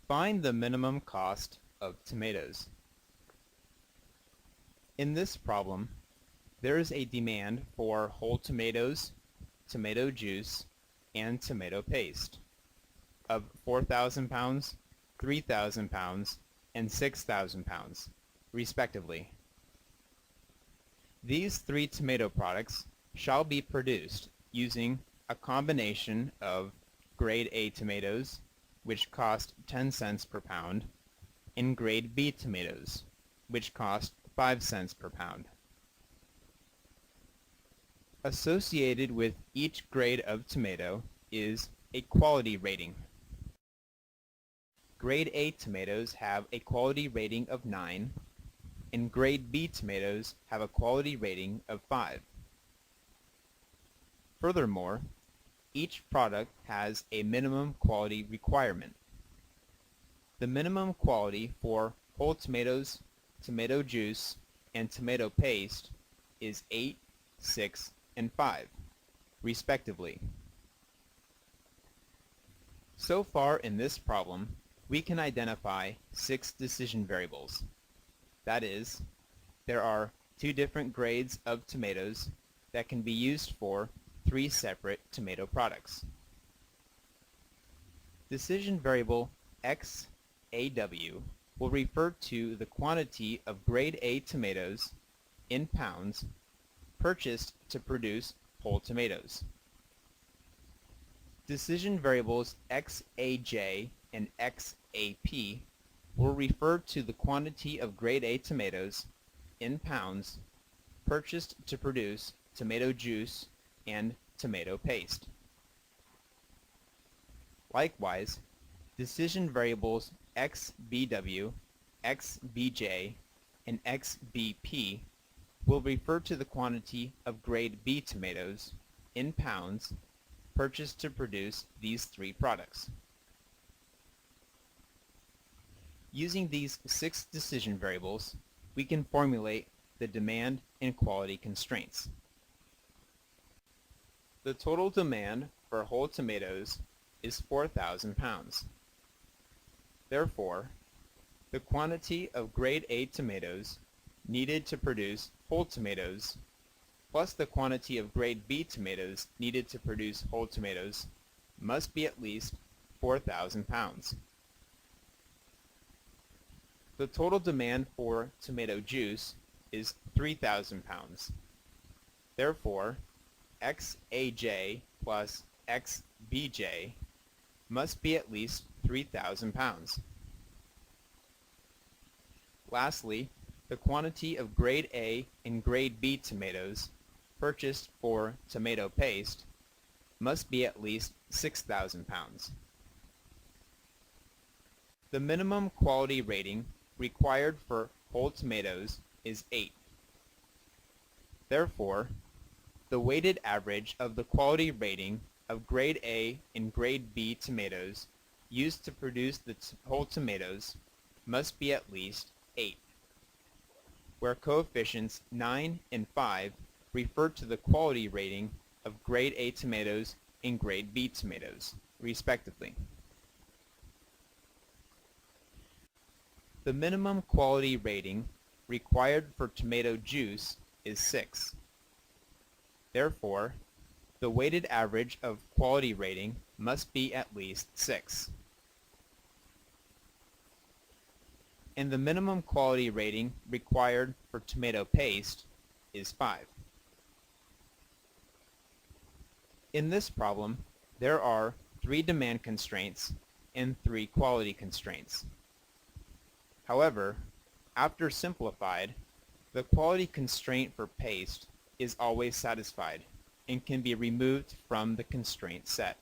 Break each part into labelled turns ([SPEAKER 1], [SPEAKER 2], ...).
[SPEAKER 1] Find the minimum cost of tomatoes. In this problem, there is a demand for whole tomatoes, tomato juice, and tomato paste of 4,000 pounds, 3,000 pounds, and 6,000 pounds, respectively. These three tomato products shall be produced using a combination of grade A tomatoes, which cost 10 cents per pound, and grade B tomatoes, which cost 5 cents per pound. Associated with each grade of tomato is a quality rating. Grade A tomatoes have a quality rating of 9, and grade B tomatoes have a quality rating of 5. Furthermore, each product has a minimum quality requirement. The minimum quality for whole tomatoes, tomato juice, and tomato paste is 8, 6, and 5, respectively. So far in this problem, we can identify 6 decision variables. That is, there are 2 different grades of tomatoes that can be used for 3 separate tomato products. Decision variable XAW will refer to the quantity of grade A tomatoes in pounds purchased to produce whole tomatoes. Decision variables XAJ and XAP will refer to the quantity of grade A tomatoes in pounds purchased to produce tomato juice and tomato paste. Likewise, decision variables XBW, XBJ, and XBP will refer to the quantity of grade B tomatoes in pounds purchased to produce these 3 products. Using these 6 decision variables, we can formulate the demand and quality constraints. The total demand for whole tomatoes is 4,000 pounds. Therefore, the quantity of grade A tomatoes needed to produce whole tomatoes plus the quantity of grade B tomatoes needed to produce whole tomatoes must be at least 4,000 pounds. The total demand for tomato juice is 3,000 pounds. Therefore, XAJ plus XBJ must be at least 3,000 pounds. Lastly, the quantity of grade A and grade B tomatoes purchased for tomato paste must be at least 6,000 pounds. The minimum quality rating required for whole tomatoes is 8. Therefore, the weighted average of the quality rating of grade A and grade B tomatoes used to produce the whole tomatoes must be at least 8, where coefficients 9 and 5 refer to the quality rating of grade A tomatoes and grade B tomatoes, respectively. The minimum quality rating required for tomato juice is 6. Therefore, the weighted average of quality rating must be at least 6. And the minimum quality rating required for tomato paste is 5. In this problem, there are 3 demand constraints and 3 quality constraints. However, after simplified, the quality constraint for paste is always satisfied and can be removed from the constraint set.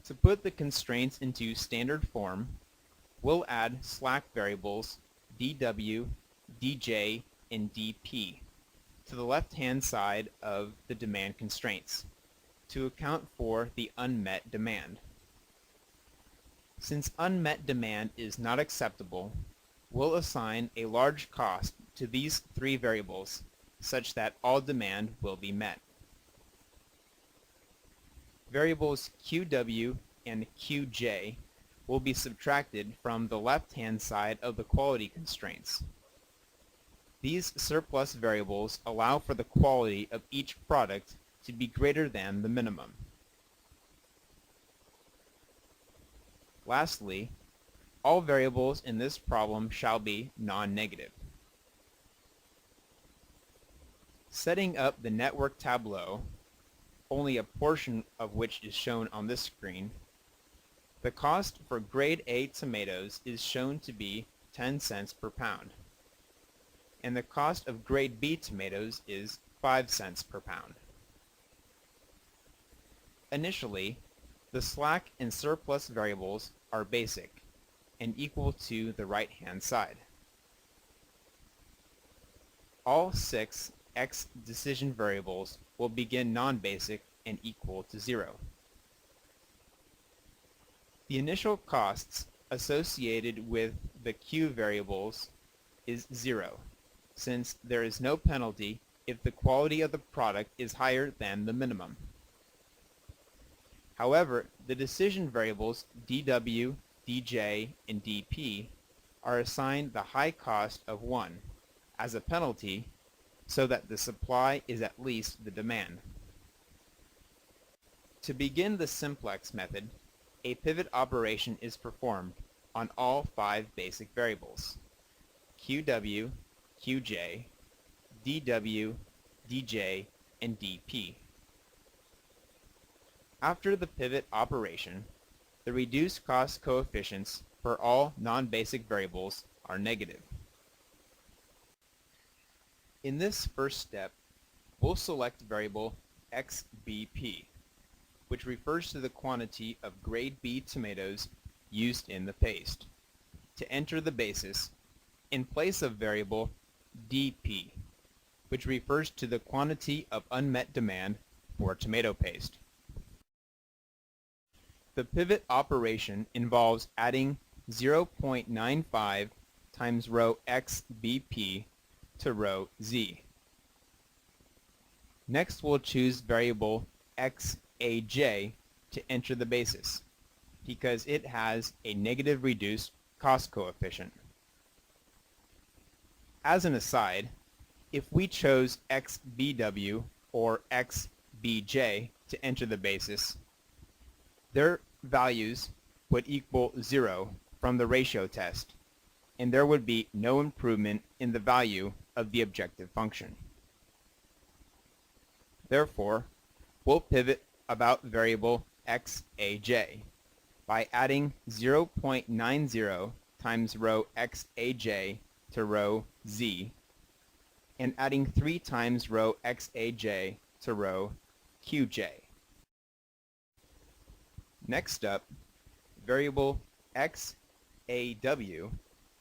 [SPEAKER 1] To put the constraints into standard form, we'll add slack variables dw, dj, and dp to the left-hand side of the demand constraints to account for the unmet demand. Since unmet demand is not acceptable, we'll assign a large cost to these 3 variables such that all demand will be met. Variables qw, and Qj will be subtracted from the left-hand side of the quality constraints. These surplus variables allow for the quality of each product to be greater than the minimum. Lastly, all variables in this problem shall be non-negative. Setting up the network tableau, only a portion of which is shown on this screen, the cost for grade A tomatoes is shown to be 10 cents per pound, and the cost of grade B tomatoes is 5 cents per pound. Initially, the slack and surplus variables are basic and equal to the right-hand side. All 6 X decision variables will begin non-basic and equal to 0. The initial costs associated with the Q variables is 0, since there is no penalty if the quality of the product is higher than the minimum. However, the decision variables dW, dJ, and dP are assigned the high cost of 1 as a penalty so that the supply is at least the demand. To begin the simplex method, a pivot operation is performed on all 5 basic variables: QW, QJ, DW, DJ, and DP. After the pivot operation, the reduced cost coefficients for all non-basic variables are negative. In this first step, we'll select variable XBP, which refers to the quantity of grade B tomatoes used in the paste, to enter the basis in place of variable DP, which refers to the quantity of unmet demand for tomato paste. The pivot operation involves adding 0.95 times row XBP to row Z. Next, we'll choose variable XAJ to enter the basis, because it has a negative reduced cost coefficient. As an aside, if we chose XBW or XBJ to enter the basis, their values would equal 0 from the ratio test, and there would be no improvement in the value of the objective function. Therefore, we'll pivot about variable XAJ by adding 0.90 times row XAJ to row Z, and adding 3 times row XAJ to row QJ. Next up, variable XAW,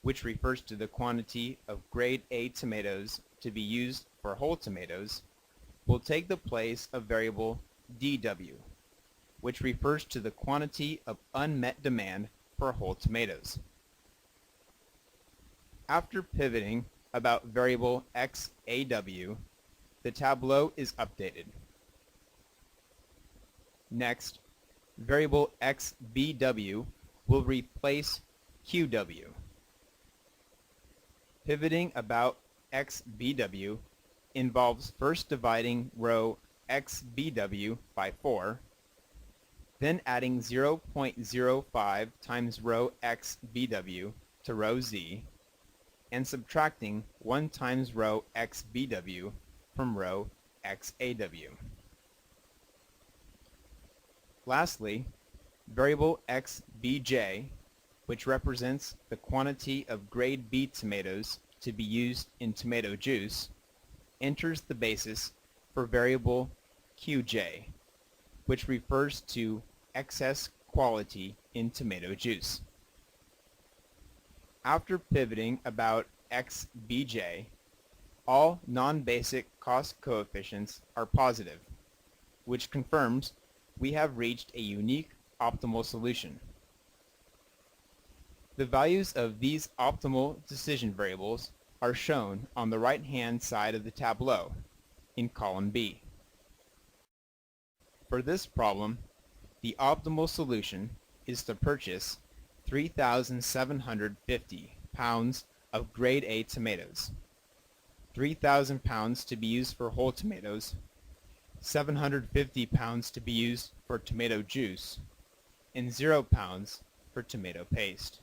[SPEAKER 1] which refers to the quantity of grade A tomatoes to be used for whole tomatoes, will take the place of variable DW, which refers to the quantity of unmet demand for whole tomatoes. After pivoting about variable XAW, the tableau is updated. Next, variable XBW will replace QW. Pivoting about XBW involves first dividing row XBW by 4, then adding 0.05 times row XBW to row Z, and subtracting 1 times row XBW from row XAW. Lastly, variable XBJ, which represents the quantity of grade B tomatoes to be used in tomato juice, enters the basis for variable QJ, which refers to excess quality in tomato juice. After pivoting about XBJ, all non-basic cost coefficients are positive, which confirms we have reached a unique optimal solution. The values of these optimal decision variables are shown on the right-hand side of the tableau in column B. For this problem, The optimal solution is to purchase 3,750 pounds of grade A tomatoes, 3,000 pounds to be used for whole tomatoes, 750 pounds to be used for tomato juice, and 0 pounds for tomato paste.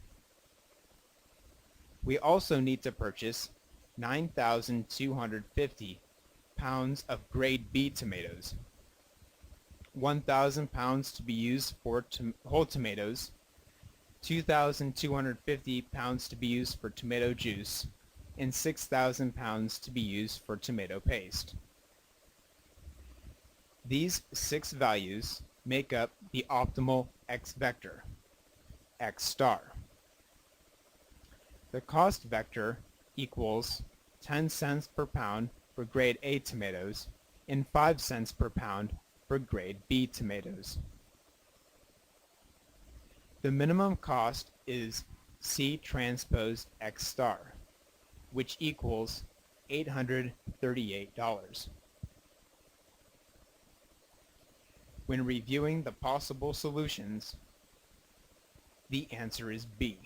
[SPEAKER 1] We also need to purchase 9,250 pounds of grade B tomatoes, 1,000 pounds to be used for whole tomatoes, 2,250 pounds to be used for tomato juice, and 6,000 pounds to be used for tomato paste. These 6 values make up the optimal X vector, X star. The cost vector equals 10 cents per pound for grade A tomatoes and 5 cents per pound for grade B tomatoes. The minimum cost is C transpose X star, which equals $838. When reviewing the possible solutions, the answer is B.